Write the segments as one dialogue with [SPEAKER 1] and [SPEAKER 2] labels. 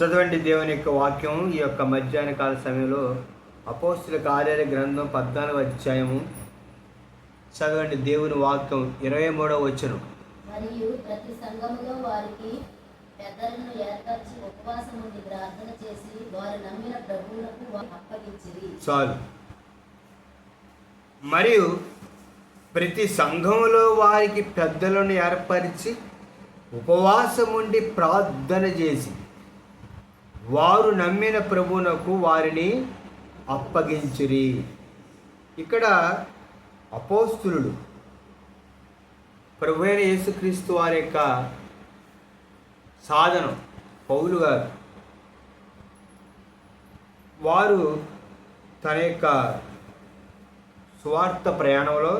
[SPEAKER 1] చదవండి దేవుని యొక్క వాక్యం. ఈ యొక్క మధ్యాహ్న కాల సమయంలో అపోస్తుల కార్యాల గ్రంథం 14వ అధ్యాయము చదవండి. దేవుని వాక్యం 23వ వచనం.
[SPEAKER 2] మరియు ప్రతి సంఘములో వారికి పెద్దలను ఏర్పరిచి ఉపవాసం ఉండి ప్రార్థన చేసి వారు నమ్మిన ప్రభువులకు అప్పగించిరి.
[SPEAKER 1] చాలు. మరియు ప్రతి సంఘములో వారికి పెద్దలను ఏర్పరిచి ఉపవాసం ఉండి ప్రార్థన చేసి వారు నమ్మిన ప్రభువునకు వారిని అప్పగించిరి. ఇక్కడ అపోస్తులుడు ప్రభు అయిన యేసుక్రీస్తు వారి యొక్క సాధనం పౌలు గారు, వారు తన యొక్క సువార్త ప్రయాణంలో,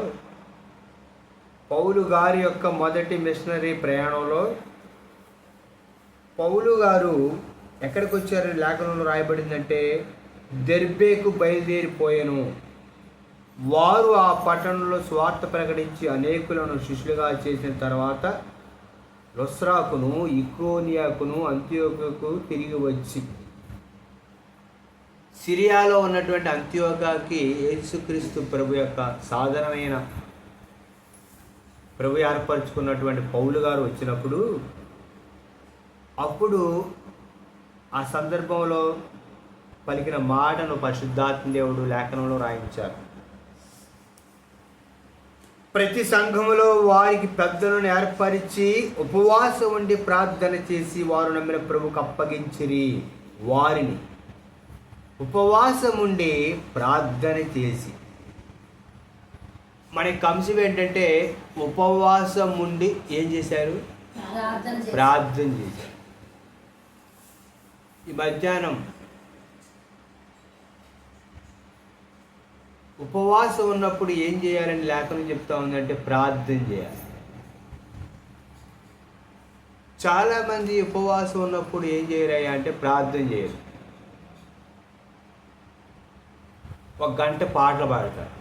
[SPEAKER 1] పౌలు గారి యొక్క మొదటి మిషనరీ ప్రయాణంలో పౌలు గారు ఎక్కడికి వచ్చారు? లేఖనంలో రాయబడిందంటే దెర్బేకు బయలుదేరిపోయాను. వారు ఆ పట్టణంలో స్వార్థ ప్రకటించి అనేకులను శిష్యులుగా చేసిన తర్వాత లుస్త్రాకును, ఇకోనియాకును, అంతియోకుకు తిరిగి వచ్చి సిరియాలో ఉన్నటువంటి అంతియోకాకి యేసుక్రీస్తు ప్రభు యొక్క సాధనమైన ప్రభు ఏర్పరచుకున్నటువంటి పౌలు గారు వచ్చినప్పుడు, అప్పుడు ఆ సందర్భంలో పలికిన మాటను పరిశుద్ధాత్మ దేవుడు లేఖనంలో రాయించారు. ప్రతి సంఘములో వారికి పెద్దలను ఏర్పరిచి ఉపవాసం ఉండి ప్రార్థన చేసి వారు నమ్మిన ప్రభుకు అప్పగించిరి. వారిని ఉపవాసం ఉండి ప్రార్థన చేసి, మన అంశం ఏంటంటే ఉపవాసం ఉండి ఏం చేశారు? ప్రార్థన చేశారు. ఈ మధ్యాహ్నం ఉపవాసం ఉన్నప్పుడు ఏం చేయాలని లేఖనం చెప్తా ఉందంటే ప్రార్థన చేయాలి. చాలామంది ఉపవాసం ఉన్నప్పుడు ఏం చేయరయ్యా అంటే ప్రార్థన చేయరు. ఒక గంట పాటలు పాడతారు,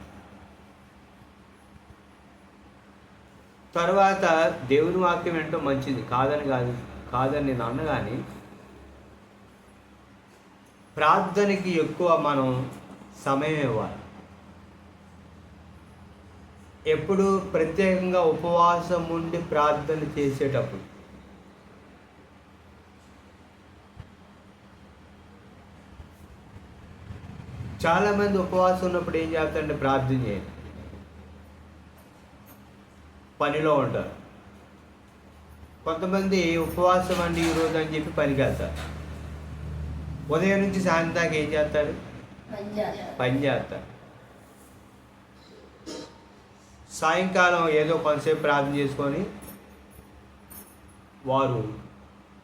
[SPEAKER 1] తర్వాత దేవుని వాక్యం ఏంటో మంచిది కాదని నేను అన్న, కానీ ప్రార్థనకి ఎక్కువ మనం సమయం ఇవ్వాలి. ఎప్పుడు ప్రత్యేకంగా ఉపవాసం ఉండి ప్రార్థన చేసేటప్పుడు చాలామంది ఉపవాసం ఉన్నప్పుడు ఏం చేస్తారంటే ప్రార్థన చేయండి, పనిలో ఉంటారు. కొంతమంది ఉపవాసం అండి ఈరోజు అని చెప్పి పనికి వెళ్తారు. ఉదయం నుంచి సాయంత్రం దాకా ఏం చేస్తారు? పని చేస్తారు. సాయంకాలం ఏదో కొంతసేపు ప్రార్థన చేసుకొని వారు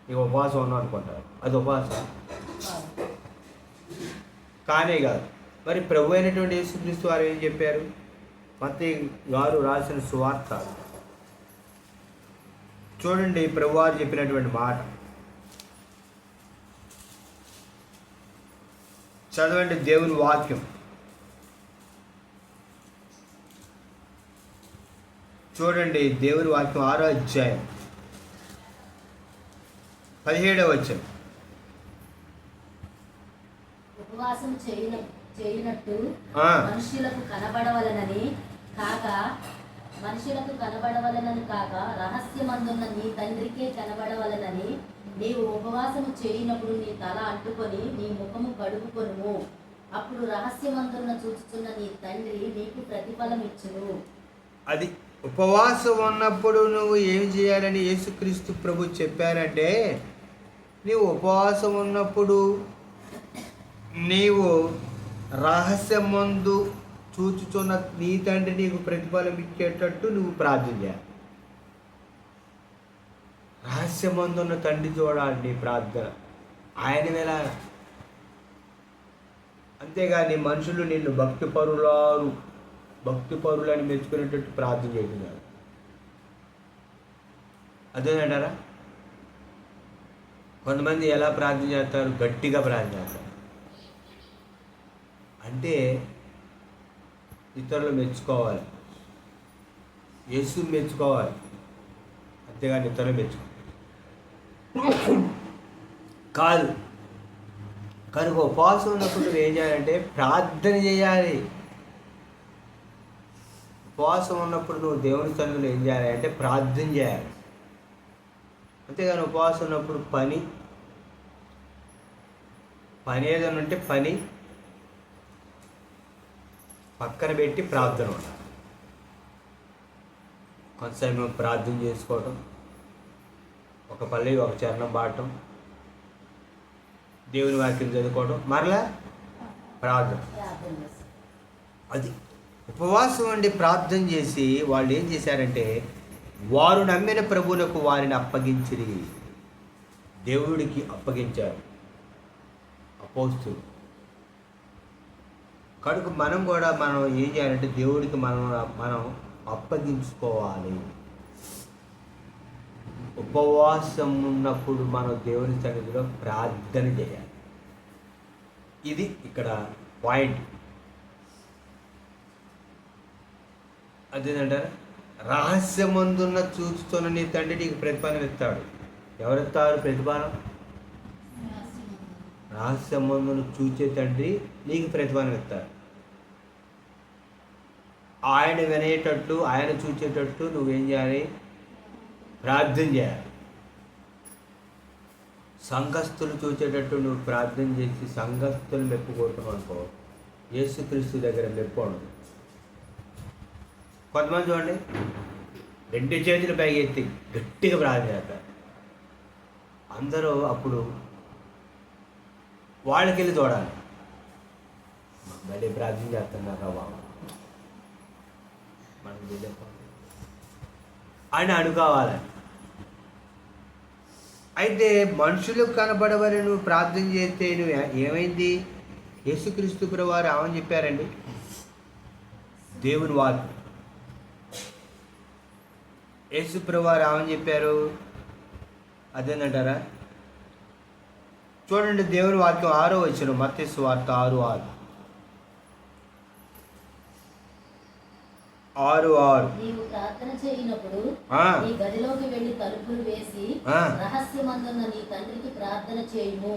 [SPEAKER 1] ఇక ఉపవాసం ఉన్నాం అనుకుంటారు. అది ఉపవాసం కానే కాదు. మరి ప్రభు అయినటువంటి యేసుక్రీస్తు వారు ఏం చెప్పారు? మత్తయి గారు రాసిన సువార్త చూడండి, ప్రభు వారు చెప్పినటువంటి మాట చదవండి. దేవుని వాక్యం చూడండి. దేవుని వాక్యం 6వ అధ్యాయం 17వ వచనం.
[SPEAKER 2] ఉపవాసం చేయనట్టు మనుషులకు కనబడవలనని కాక రహస్యమందున్న నీ తండ్రికే కనబడవలనని నీవు ఉపవాసము చేయనప్పుడు నీ తల అంటుకొని నీ ముఖము కడుపుకొనుము. అప్పుడు రహస్యమందున్న చూచుచున్న నీ తండ్రి నీకు ప్రతిఫలం ఇచ్చును.
[SPEAKER 1] అది ఉపవాసం ఉన్నప్పుడు నువ్వు ఏం చేయాలని యేసుక్రీస్తు ప్రభు చెప్పారంటే, నీవు ఉపవాసం ఉన్నప్పుడు నీవు రహస్యమందు చూచుచున్న నీ తండ్రి నీకు ప్రతిఫలం ఇచ్చేటట్టు నువ్వు ప్రార్థన చేయాలి. రహస్యమందున్న తండ్రి చూడాలి నీ ప్రార్థన, ఆయన వెళ్ళాలి. అంతేగాని మనుషులు నిన్ను భక్తి పరులని మెచ్చుకునేటట్టు ప్రార్థన చేస్తున్నారు. అదేనంటారా? కొంతమంది ఎలా ప్రార్థన చేస్తారు? గట్టిగా ప్రార్థన చేస్తారు. అంటే ఇతరులు మెచ్చుకోవాలి, యేసు మెచ్చుకోవాలి, అంతేగాని ఇతరులు మెచ్చుకోవాలి. కాదు. కనుక ఉపవాసం ఉన్నప్పుడు నువ్వు ఏం చేయాలంటే ప్రార్థన చేయాలి. ఉపవాసం ఉన్నప్పుడు నువ్వు దేవుని సన్నిధిలో ఏం చేయాలి అంటే ప్రార్థన చేయాలి. అంతేగాని ఉపవాసం ఉన్నప్పుడు పని ఏదైనా ఉంటే పని పక్కన పెట్టి ప్రార్థన ఉండాలి. కొంతసేపు ప్రార్థన చేసుకోవటం, ఒక పల్లి ఒక చరణం పాడటం, దేవుని వాక్యం చదువుకోవడం, మరలా ప్రార్థన. అది ఉపవాసం ఉండి ప్రార్థన చేసి వాళ్ళు ఏం చేశారంటే వారు నమ్మిన ప్రభువునకు వారిని అప్పగించిరి, దేవుడికి అప్పగించారు అపోస్తులు. కనుక మనం కూడా ఏం చేయాలంటే దేవుడికి మనం అప్పగించుకోవాలి. ఉపవాసం ఉన్నప్పుడు మనం దేవుని సన్నిధిలో ప్రార్థన చేయాలి. ఇది ఇక్కడ పాయింట్. అదేంటంటారా, రహస్యమందున్న చూస్తున్న నీ తండ్రి నీకు ప్రతిఫలం ఇస్తాడు. ఎవరిస్తారు ప్రతిఫలం? రహస్యమందును చూచే తండ్రి నీకు ప్రతిఫలం ఇస్తాడు. ఆయన వినేటట్లు, ఆయన చూచేటట్లు నువ్వేం చేయాలి? ప్రార్థన చేయాలి. సంఘస్థులు చూచేటట్టు నువ్వు ప్రార్థన చేసి సంఘస్థులు మెప్పు కోరుతాం అనుకో, యేసుక్రీస్తు దగ్గర మెప్పు ఉండదు. కొంతమంది చూడండి, 2 చేతులు పైకి ఎత్తి గట్టిగా ప్రార్థన చేస్తారు. అందరూ అప్పుడు వాళ్ళకి వెళ్ళి చూడాలి, మళ్ళీ ప్రార్థన చేస్తున్నారా బాబు మనం అని అనుకోవాలని. అయితే మనుషులకు కనబడవని నువ్వు ప్రార్థన చేస్తే నువ్వు ఏమైంది? యేసుక్రీస్తు ప్రభువారు ఏమని చెప్పారండి? దేవుని వాక్యం యేసు ప్రభువారు ఏమని చెప్పారు? అదేంటంటారా, చూడండి దేవుని వాక్యం 6వ వచనం, మత్తయి సువార్త 6:6.
[SPEAKER 2] నీవు ప్రార్థన చేయనప్పుడు నీ గదిలోకి వెళ్లి తలుపులు వేసి రహస్యమందున్న నీ తండ్రికి ప్రార్థన చేయుము.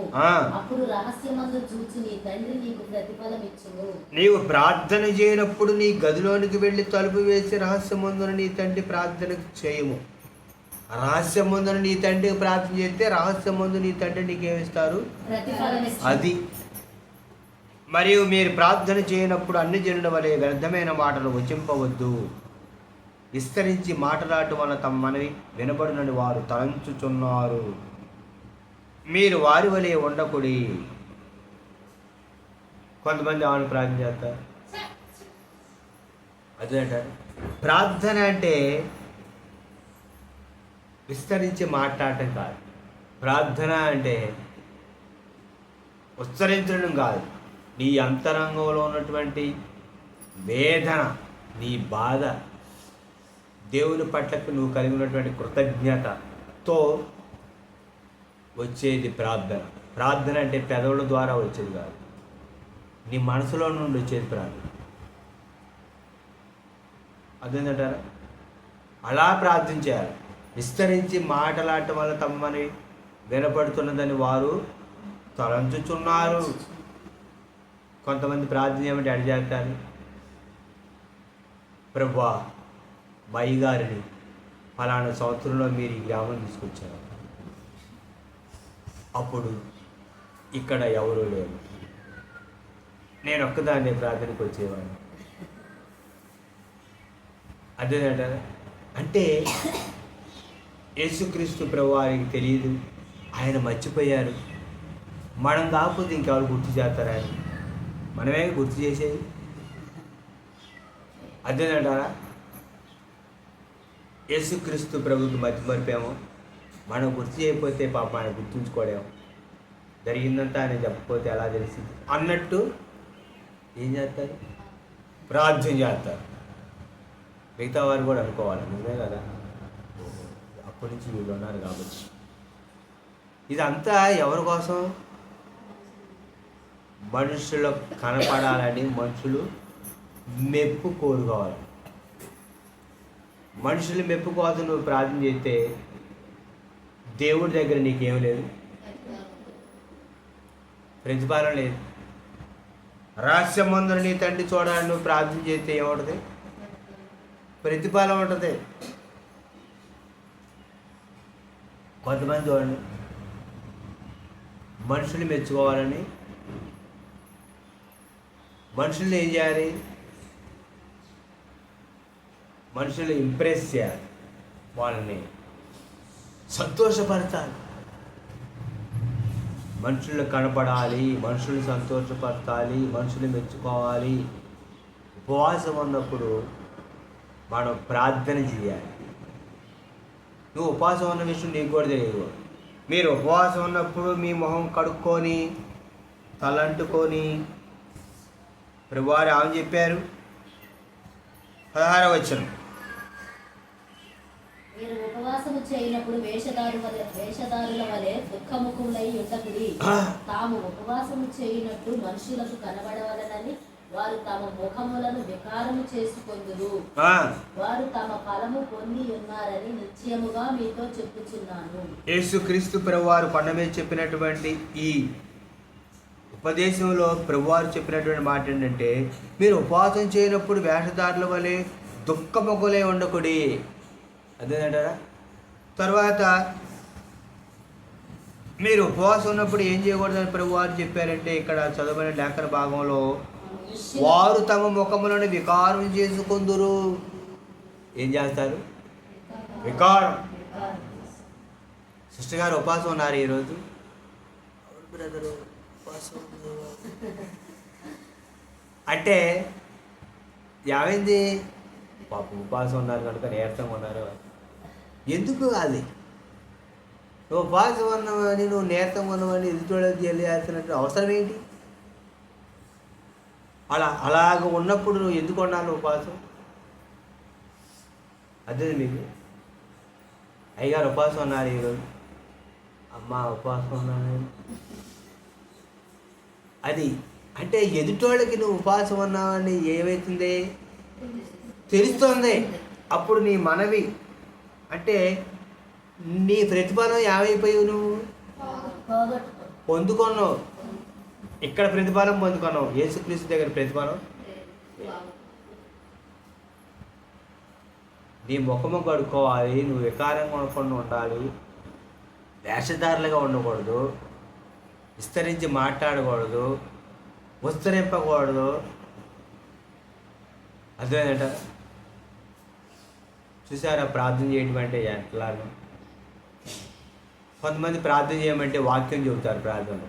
[SPEAKER 2] అప్పుడు రహస్యమందు చూచి నీ తండ్రి నీకు ప్రతిఫలం ఇచ్చును.
[SPEAKER 1] నీవు ప్రార్థన చేయనప్పుడు నీ గదిలోనికి వెళ్లి తలుపు వేసి రహస్యమందున నీ తండ్రి ప్రార్థన చేయము. రహస్యమందున నీ తండ్రికి ప్రార్థన చేస్తే రహస్యమందు నీ తండ్రి నీకేమిస్తారు?
[SPEAKER 2] ప్రతిఫలం.
[SPEAKER 1] అది. మరియు మీరు ప్రార్థన చేయనప్పుడు అన్ని జనుల వలె వ్యర్థమైన మాటలు వచింపవద్దు. విస్తరించి మాట్లాడటం వల్ల తమ మనవి వినబడునని వారు తలంచుచున్నారు. మీరు వారి వలె ఉండకుడి. కొంతమంది ఆమెను ప్రార్థన చేస్తారు. అదేంటారు ప్రార్థన అంటే విస్తరించి మాట్లాడటం కాదు. ప్రార్థన అంటే ఉచ్చరించడం కాదు. నీ అంతరంగంలో ఉన్నటువంటి వేదన, నీ బాధ, దేవుని పట్లకు నువ్వు కలిగి ఉన్నటువంటి కృతజ్ఞతతో వచ్చేది ప్రార్థన. ప్రార్థన అంటే పెదవుల ద్వారా వచ్చేది కాదు, నీ మనసులో నుండి వచ్చేది ప్రార్థన. అదేంటంటారా, అలా ప్రార్థన చేయాలి. విస్తరించి మాట్లాడటం వల్ల తమని వినపడుతున్నదని వారు తలంచుచున్నారు. కొంతమంది ప్రార్థన ఏమంటే అడిగేస్తారు, ప్రభువా మా అయ్యగారిని ఫలానా సంవత్సరంలో మీరు ఈ గ్రామం తీసుకొచ్చారు, అప్పుడు ఇక్కడ ఎవరూ లేరు, నేను ఒక్కదాన్నే ప్రార్థనకు వచ్చేవాడిని. అదేనంటారా, అంటే యేసుక్రీస్తు ప్రభువారికి తెలియదు, ఆయన మర్చిపోయారు. మనం కాకపోతే ఇంకెవరు గుర్తు చేస్తారా? ఆయన మనమే గుర్తు చేసేది. అదేనంటారా, యేసుక్రీస్తు ప్రభుకి మర్చిపోయామో, మనం గుర్తు చేయకపోతే పాప ఆయన గుర్తుంచుకోలేము. జరిగిందంతా ఆయన చెప్పకపోతే ఎలా తెలిసింది అన్నట్టు ఏం చేస్తారు? ప్రార్థన చేస్తారు. మిగతా వారు కూడా అనుకోవాలి, నిజమే కదా, అప్పటి నుంచి వీళ్ళు ఉన్నారు కాబట్టి. ఇదంతా ఎవరి కోసం? మనుషులు కనపడాలని, మనుషులు మెప్పు కోరుకోవాలి. మనుషులు మెప్పు కోసం నువ్వు ప్రార్థన చేస్తే దేవుడి దగ్గర నీకేం లేదు, ప్రతిఫలం లేదు. రహస్యమందున నీ తండ్రి చూడాలని నువ్వు ప్రార్థన చేస్తే ఏముంటుంది? ప్రతిఫలం ఉంటుంది. కొంతమంది చూడండి, మనుషులు మెచ్చుకోవాలని మనుషుల్ని ఏం చేయాలి? మనుషులు ఇంప్రెస్ చేయాలి, వాళ్ళని సంతోషపరచాలి, మనుషులు కనపడాలి, మనుషులు సంతోషపరచాలి, మనుషులు మెచ్చుకోవాలి. ఉపవాసం ఉన్నప్పుడు మనం ప్రార్థన చేయాలి. నువ్వు ఉపవాసం ఉన్న విషయం నీకు కూడా తెలియదు. మీరు ఉపవాసం ఉన్నప్పుడు మీ మొహం కడుక్కొని తలంటుకొని ప్రభువారు ఏమని చెప్పారు? 16వ వచనం,
[SPEAKER 2] మీరు ఉపవాసము చేయనప్పుడు వేషధారుల వలె దుఃఖముఖములై ఉండకుడి. తాము ఉపవాసము చేయనట్టు మనుషులకు కనబడవలనని వారు తమ ముఖములను వికారము చేసుకొందురు. వారు తమ ఫలము పొంది ఉన్నారని నిశ్చయముగా మీతో చెప్పుచున్నాను.
[SPEAKER 1] యేసుక్రీస్తు ప్రభువారు కొండ మీద చెప్పినటువంటి ఈ ఉపదేశంలో ప్రభువారు చెప్పినటువంటి మాట ఏంటంటే, మీరు ఉపవాసం చేయనప్పుడు వేషధారుల వలె దుఃఖముఖులై ఉండకుడి. అదేంటారా? తర్వాత మీరు ఉపవాసం ఉన్నప్పుడు ఏం చేయకూడదని ప్రభువారు చెప్పారంటే, ఇక్కడ చదవబడిన లేఖన భాగంలో వారు తమ ముఖములను వికారం చేసుకుందురు. ఏం చేస్తారు? వికారం. సిస్టర్ గారు ఉపవాసం ఉన్నారు ఈరోజు. బ్రదరు అంటే ఏమైంది? పాపం ఉపవాసం ఉన్నారు కనుక నీరసంగా ఉన్నారు. ఎందుకు అది? నువ్వు ఉపవాసం ఉన్నావని, నువ్వు నీరసంగా ఉన్నావని ఎదుటి తెలియాల్సినట్టు అవసరం ఏంటి? అలాగ ఉన్నప్పుడు నువ్వు ఎందుకు ఉండాలి ఉపవాసం? అదే మీకు అయ్యగారు ఉపవాసం ఉన్నారు ఈరోజు, అమ్మ ఉపవాసం ఉన్నాను. అది అంటే ఎదుటోళ్ళకి నువ్వు ఉపవాసం ఉన్నావని ఏమవుతుంది? తెలుస్తుంది. అప్పుడు నీ మనవి అంటే నీ ప్రతిఫలం ఏమైపోయావు? నువ్వు పొందుకున్నావు. ఇక్కడ ప్రతిఫలం పొందుకున్నావు, యేసుక్రీస్తు దగ్గర ప్రతిఫలం. నీ ముఖము కడుక్కోవాలి, నువ్వు వికారంగా ఉండకుండా ఉండాలి, వేషధారులుగా ఉండకూడదు, విస్తరించి మాట్లాడకూడదు, విస్తరింపకూడదు. అర్థమైందంట? చూసారా ప్రార్థన చేయడం అంటే ఎట్లాగా? కొంతమంది ప్రార్థన చేయమంటే వాక్యం చెబుతారు ప్రార్థనలో,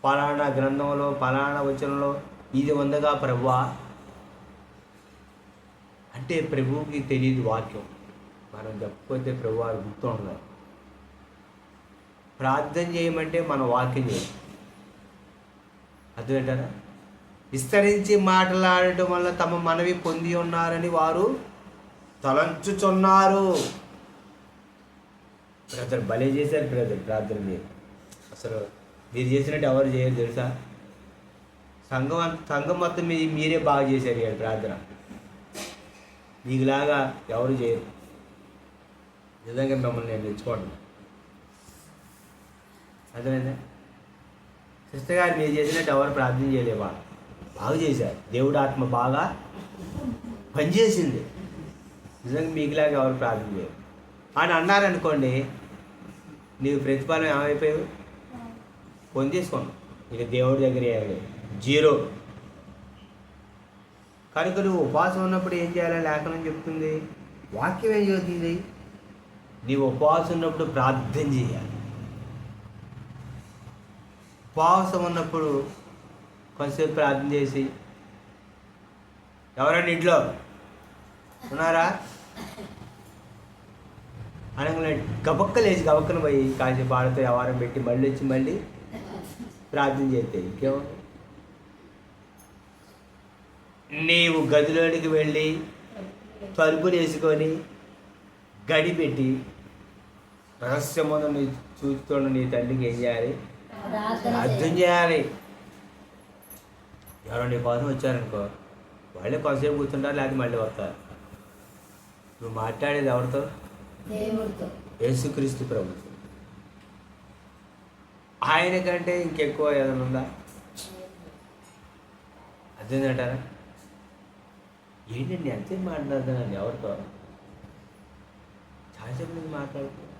[SPEAKER 1] పలానా గ్రంథంలో పలానా వచనంలో ఇది ఉందగా ప్రభువా అంటే ప్రభువుకి తెలియదు వాక్యం. మనం చెప్పకపోతే ప్రభు వారు గుర్తు ఉండదు. ప్రార్థన చేయమంటే మనం వాక్యం చేయాలి. అర్థమేంటారా? విస్తరించి మాట్లాడటం వల్ల తమ మనవి పొంది ఉన్నారని వారు తలంచుచున్నారు. బ్రదర్ భలే చేశారు బ్రదర్ ప్రార్థన. మీరు అసలు మీరు చేసినట్టు ఎవరు చేయరు తెలుసా? సంఘం మొత్తం మీరే బాగా చేశారు ఈ ప్రార్థన. మీకులాగా ఎవరు చేయరు. నిజంగా మిమ్మల్ని నేను తెచ్చుకోండి. అర్థమైందా? సిస్టర్ గారు మీరు చేసినట్టు ఎవరు ప్రార్థన చేయలేవా? బాగా చేశారు. దేవుడు ఆత్మ బాగా పనిచేసింది. నిజంగా మీకులాగా ఎవరు ప్రార్థన చేయరు అని అన్నారనుకోండి, నీవు ప్రతిఫలం ఏమైపోయావు? పొందేసుకోండి. ఇక దేవుడి దగ్గర ఏమలేదు, జీరో. కనుక నువ్వు ఉపవాసం ఉన్నప్పుడు ఏం చేయాలని లేఖనం చెప్తుంది, వాక్యం ఏం చెబుతుంది? నీవు ఉపవాసం ఉన్నప్పుడు ప్రార్థన చేయాలి. ఉపవాసం ఉన్నప్పుడు కొంతసేపు ప్రార్థన చేసి, ఎవరైనా ఇంట్లో ఉన్నారా అనగానే గబక్కలేసి గబక్కన పోయి కాసేపు ఆడితో వ్యవహారం పెట్టి మళ్ళీ వచ్చి మళ్ళీ ప్రార్థన చేస్తే ఇంకేమో. నీవు గదిలోనికి వెళ్ళి తలుపులు వేసుకొని గడి పెట్టి రహస్యమును నీ చూస్తున్న నీ తండ్రికి ఏం చేయాలి? ప్రార్థన చేయాలి. ఎవరో నీ కోసం వచ్చారనుకో, వాళ్ళే కొంతసేపు కూర్చుంటారు, లేకపోతే మళ్ళీ వస్తారు. నువ్వు మాట్లాడేది ఎవరితో? యేసుక్రీస్తు ప్రభుతో. ఆయన కంటే ఇంకెక్కువ ఏదైనా ఉందా? అదేంటంటారా? ఏంటండి అంతే మాట్లాడుతానండి ఎవరితో? చాలాసేపు నేను మాట్లాడుతాను,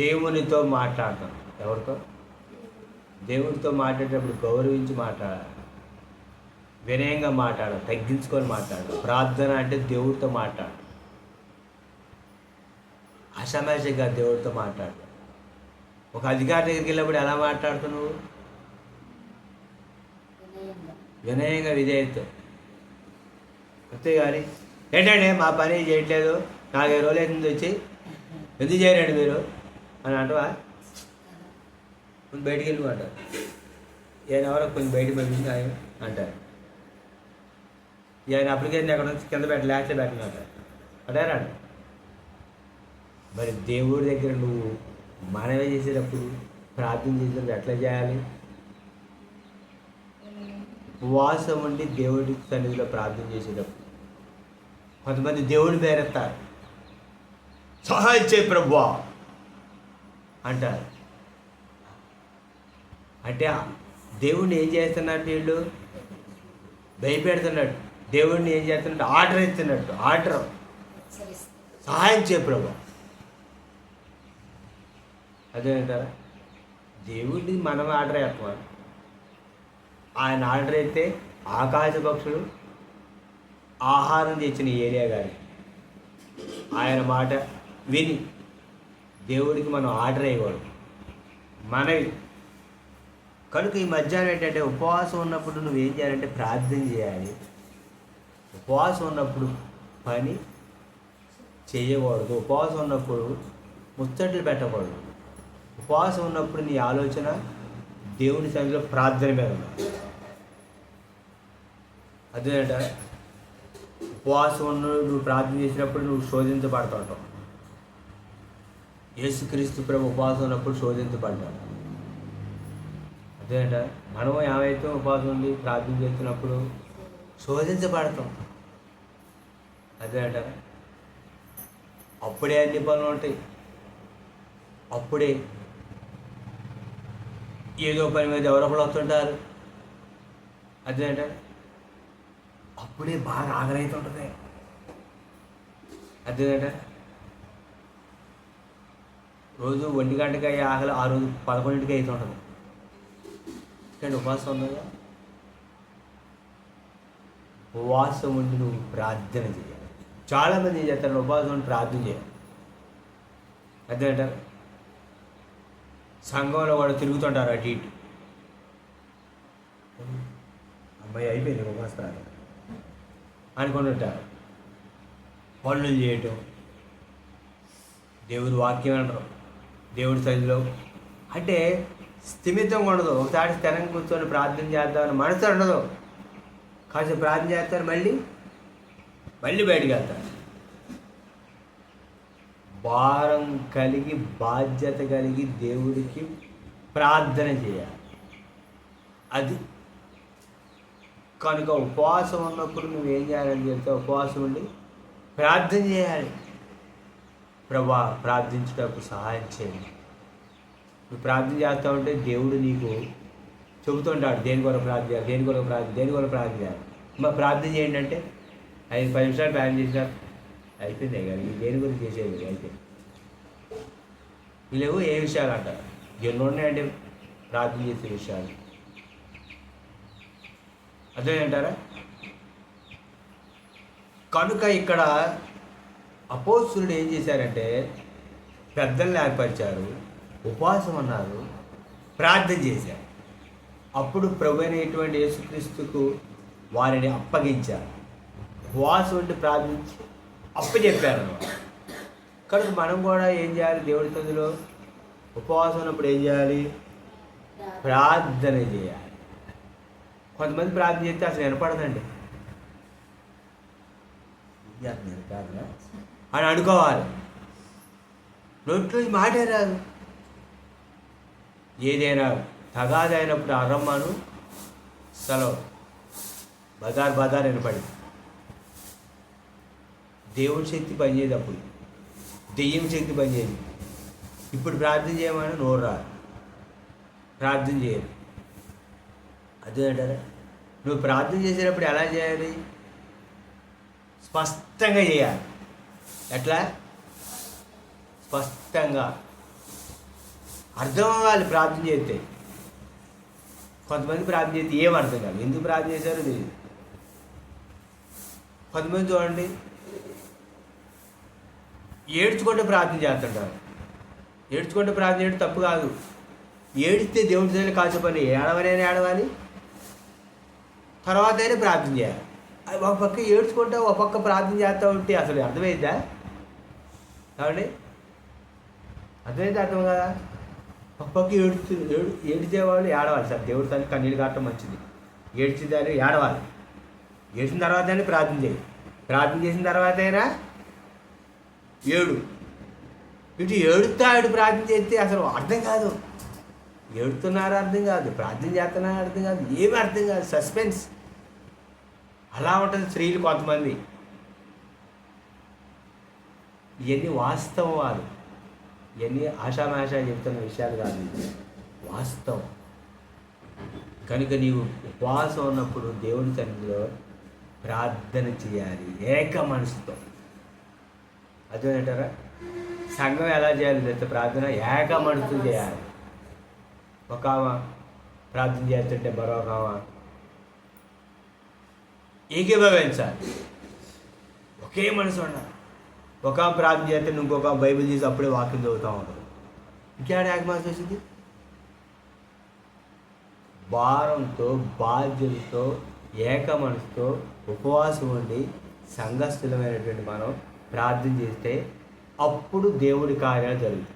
[SPEAKER 1] దేవునితో మాట్లాడతాను. ఎవరితో? దేవుడితో మాట్లాడేటప్పుడు గౌరవించి మాట్లాడాలి, వినయంగా మాట్లాడాలి, తగ్గించుకొని మాట్లాడాలి. ప్రార్థన అంటే దేవుడితో మాట్లాడాలి, అసమాసిగా దేవుడితో మాట్లాడాలి. ఒక అధికారి దగ్గరికి వెళ్ళినప్పుడు ఎలా మాట్లాడుతున్నావు? వినయంగా, విధేయత. అంతేగాని ఏంటంటే మా పని చేయట్లేదు, 4 రోజులు అవుతుంది వచ్చి, ఎందుకు చేయరండి మీరు అని అంటవా? కొంచెం బయటికి వెళ్ళిపోంటారు. ఈయన ఎవరో కొంచెం బయటికి పంపించి ఆయన అంటారు. ఈయన అప్లికేషన్ ఎక్కడ నుంచి కింద పెట్ట లేకపోతే పెట్టినట్టారు అంటారా? మరి దేవుడి దగ్గర నువ్వు మనమే చేసేటప్పుడు, ప్రార్థన చేసేటప్పుడు ఎట్లా చేయాలి? ఉపవాసం ఉండి దేవుడి సన్నిధిలో ప్రార్థన చేసేటప్పుడు కొంతమంది దేవుడిని పేరెత్తారు, సహాయం చేయి ప్రభువా అంటారు. అంటే దేవుడిని ఏం చేస్తున్నట్టు? వీళ్ళు భయపెడుతున్నట్టు. దేవుడిని ఏం చేస్తున్నట్టు? ఆర్డర్ ఇస్తున్నట్టు. ఆర్డర్, సహాయం చేయి ప్రభువా. అదేంటారా? దేవుడిని మనం ఆర్డర్ వేస్తాం. ఆయన ఆర్డర్ అయితే ఆకాశ పక్షులు ఆహారం తెచ్చిన ఏరియా గారి ఆయన మాట విని దేవుడికి మనం ఆర్డర్ వేయకూడదు, మనవి. కనుక ఈ మధ్యాహ్నం ఏంటంటే ఉపవాసం ఉన్నప్పుడు నువ్వేం చేయాలంటే ప్రార్థన చేయాలి. ఉపవాసం ఉన్నప్పుడు పని చేయకూడదు. ఉపవాసం ఉన్నప్పుడు ముచ్చట్లు పెట్టకూడదు. ఉపవాసం ఉన్నప్పుడు నీ ఆలోచన దేవుని సన్నిధిలో ప్రార్థన మీద ఉండాలి. అదేంట ఉపవాసం నువ్వు ప్రార్థన చేసినప్పుడు నువ్వు శోధించబడుతూ ఉంటావు. యేసుక్రీస్తు ప్రభు ఉపవాసం ఉన్నప్పుడు శోధించబడ్డాడు. అదేంట మనం ఏమైతే ఉపవాసం ఉండి ప్రార్థన చేస్తున్నప్పుడు శోధించబడతాం. అదేంట అప్పుడే అన్ని పనులు ఉంటాయి, అప్పుడే ఏదో పని మీద ఎవరొకరు వస్తుంటారు. అదేంట అప్పుడే బాగా ఆకలి అవుతుంటుంది. అదేంట రోజు 1 గంటకి అయ్యే ఆకలి ఆ రోజు 11ంటికి అవుతుంటుంది. కానీ ఉపవాసం ఉందా? ఉపవాసం ఉండి నువ్వు ప్రార్థన చేయాలి. చాలామంది ఏం చేస్తారు? ఉపవాసం ఉండి ప్రార్థన చేయాలి. అదేంటారు సంఘంలో కూడా తిరుగుతుంటారు అటు ఇటు. అమ్మాయి అయిపోయింది ఉపవాస ప్రార్థన అనుకుంటుంటారు. పనులు చేయటం, దేవుడి వాక్యం అంటారు, దేవుడి సన్నిధిలో అంటే స్థిమితంగా ఉండదు. ఒకసారి స్థిరంగా కూర్చొని ప్రార్థన చేద్దామని మనసు ఉండదు. కాసేపు ప్రార్థన చేస్తారు, మళ్ళీ బయటికి వెళ్తారు. భారం కలిగి, బాధ్యత కలిగి దేవుడికి ప్రార్థన చేయాలి. అది కనుక ఉపవాసం ఉన్నప్పుడు నువ్వేం చేయాలని చెప్తే ఉపవాసం ఉండి ప్రార్థన చేయాలి. ప్రభా ప్రార్థించేటప్పుడు సహాయం చేయండి. నువ్వు ప్రార్థన చేస్తూ ఉంటే దేవుడు నీకు చెబుతుంటాడు దేని కొరకు ప్రార్థన చేయాలి, దేని కొరకు ప్రార్థన చేయాలి. మా ప్రార్థన చేయండి అంటే 5-10 నిమిషాలు ప్రార్థన చేసినారు, అయిపోయింది. కానీ దేని గురించి చేసేది అయిపోయింది. వీళ్ళేవో ఏ విషయాలు అంటారు, ఎన్నో ఉన్నాయంటే ప్రార్థన చేసే విషయాలు. అదేంటారా? కనుక ఇక్కడ అపోస్తులుడు ఏం చేశారంటే పెద్దల్ని ఏర్పరిచారు, ఉపవాసం అన్నారు, ప్రార్థన చేశారు. అప్పుడు ప్రభు అయినటువంటి యేసుక్రీస్తుకు వారిని అప్పగించారు. ఉపవాసం ఉండి ప్రార్థించి అప్పచెప్పారు. కనుక మనం కూడా ఏం చేయాలి? దేవుడి సన్నిధిలో ఉపవాసం ఉన్నప్పుడు ఏం చేయాలి? ప్రార్థన చేయాలి. కొంతమంది ప్రార్థన చేస్తే అసలు వినపడదండి. ప్రార్థన అని అనుకోవాలి. నోట్లో ఈ మాటే రాదు. ఏదైనా తగాదైనప్పుడు అరమ్మను సెలవు బజార్ వినపడింది. దేవుడి శక్తి పనిచేయదు, అప్పుడు దెయ్యం శక్తి పనిచేయదు. ఇప్పుడు ప్రార్థన చేయమని నోరు రాదు. ప్రార్థన చేయరు. అదే అంటారా, నువ్వు ప్రార్థన చేసేటప్పుడు ఎలా చేయాలి? స్పష్టంగా చేయాలి. ఎట్లా? స్పష్టంగా అర్థం అవ్వాలి ప్రార్థన చేస్తే. కొంతమంది ప్రార్థన చేస్తే ఏం అర్థం కాదు, ఎందుకు ప్రార్థన చేశారో తెలియదు. కొంతమంది చూడండి, ఏడ్చుకుంటూ ప్రార్థన చేస్తుంటారు. ఏడ్చుకుంటూ ప్రార్థన చేయడం తప్పు కాదు. ఏడిస్తే దేవుడి దగ్గర కాల్చే పని, ఏడవనైనా ఏడవాలి, తర్వాత అయినా ప్రార్థన చేయాలి. అది ఒక పక్క ఏడ్చుకుంటా ఒక పక్క ప్రార్థన చేస్తూ ఉంటే అసలు అర్థమైందా? కాబట్టి అర్థమైతే అర్థం కదా. ఒక పక్క ఏడిచేవాళ్ళు ఏడవాలి. సార్ దేవుడి తల్లి కన్నీళ్ళు కావటం మంచిది. ఏడ్చేదాన్ని ఏడవాలి. ఏడ్చిన తర్వాత అయినా ప్రార్థన చేయి. ప్రార్థన చేసిన తర్వాత అయినా ఏడు. ఇటు ఏడుతాడు ప్రార్థన చేస్తే అసలు అర్థం కాదు. ఏడుతున్నారో అర్థం కాదు, ప్రార్థన చేస్తున్నారో అర్థం కాదు, ఏమీ అర్థం కాదు. సస్పెన్స్ అలా ఉంటుంది స్త్రీలు కొంతమంది. ఇవన్నీ వాస్తవాలు, ఇవన్నీ ఆషామాషా చెప్తున్న విషయాలు కాదు, వాస్తవం. కనుక నీవు ఉపవాసం ఉన్నప్పుడు దేవుని సన్నిధిలో ప్రార్థన చేయాలి ఏక మనసుతో. అదేంటారా, సంఘం ఎలా చేయాలి తెలిస్తే ప్రార్థన ఏక మనసుతో చేయాలి. ఒక ఆమె ప్రార్థన చేస్తుంటే మరొక ఆమె ఏకీభవించాలి. ఒకే మనసు ఉండాలి. ఒక ప్రార్థన చేస్తే ఇంకొక బైబిల్ తీసి అప్పుడే వాక్యం చదువుతూ ఉంటారు. ఇంకేడ ఏక మనసు వచ్చింది? భారంతో బాధ్యతతో ఏక మనసుతో ఉపవాసం ఉండి సంఘస్థులమైనటువంటి మనం ప్రార్థన చేస్తే అప్పుడు దేవుడి కార్యాలు జరుగుతాయి.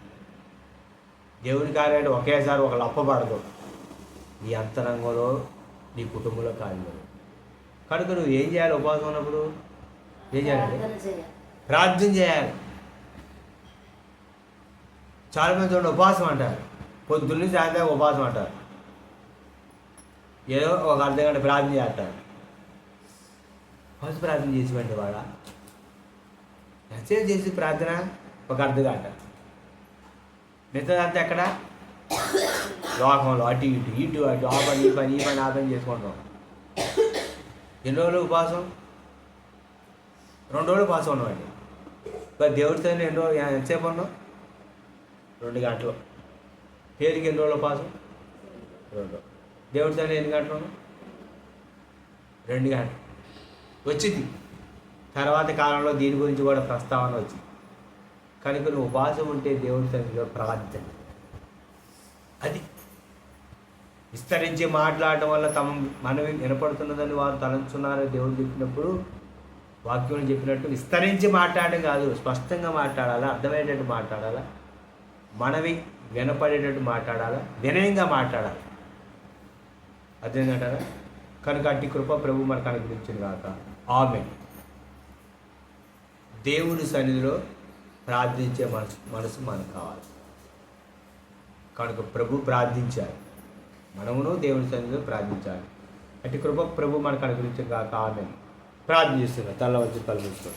[SPEAKER 1] దేవుడి కార్యాలు ఒకేసారి ఒక లప్పబడదు నీ అంతరంగంలో, నీ కుటుంబంలో కార్యాలు. కనుక నువ్వు ఏం చేయాలి? ఉపవాసం ఉన్నప్పుడు ఏం చేయాలి? ప్రార్థన చేయాలి. చాలామంది చూడండి ఉపవాసం అంటారు, పొద్దున్న సాయంత్రం ఉపవాసం అంటారు, ఏదో ఒక అర్ధగంట ప్రార్థన చేస్తారు. ఫస్ట్ ప్రార్థన చేసి వెంట వాడ ఎంతసేపు చేసి ప్రార్థన? ఒక అర్ధగంట. మిగతాదంతా ఎక్కడ? లోకంలో అటు ఇటు ఇటు అటు ఆ పని ఈ పని ఈ పని ఆ పని చేసుకుంటాం. ఎన్ని రోజులు ఉపవాసం? 2 రోజులు ఉపవాసం ఉన్నామండి. మరి దేవుడితో ఎన్ని రోజులు ఎంతసేపు ఉన్నాం? 2 గంటలు. పేరుకి ఎన్ని రోజులు ఉపవాసం? 2. దేవుడితో ఎన్ని గంటలు ఉన్నాం? 2 గంటలు. వచ్చింది తర్వాత కాలంలో దీని గురించి కూడా ప్రస్తావన వచ్చింది. కనుక నువ్వు ఉపవాసం ఉంటే దేవుడి సన్నిధిలో ప్రార్థన. అది విస్తరించి మాట్లాడటం వల్ల మనవి వినపడుతున్నదని వారు తలంచున్నారు. దేవుడు చెప్పినప్పుడు, వాక్యం చెప్పినట్టు విస్తరించి మాట్లాడడం కాదు, స్పష్టంగా మాట్లాడాలా, అర్థమయ్యేటట్టు మాట్లాడాలా, మనవి వినపడేటట్టు మాట్లాడాలా, వినయంగా మాట్లాడాలి. అదేంటంటారా? కనుక అట్టి కృప ప్రభు మనకు అనుగ్రహించింది కాక. ఆమేన్. దేవుడి సన్నిధిలో ప్రార్థించే మనసు మనకు కావాలి. కనుక ప్రభు ప్రార్థించాలి, మనమును దేవుని సన్నిధిలో ప్రార్థించాలి. అట్టి కృప ప్రభు మనకు అనుగ్రహించింది కాక. ఆమేన్. ప్రార్థన చేస్తున్నా తల్ల వచ్చి తలమిస్తాం.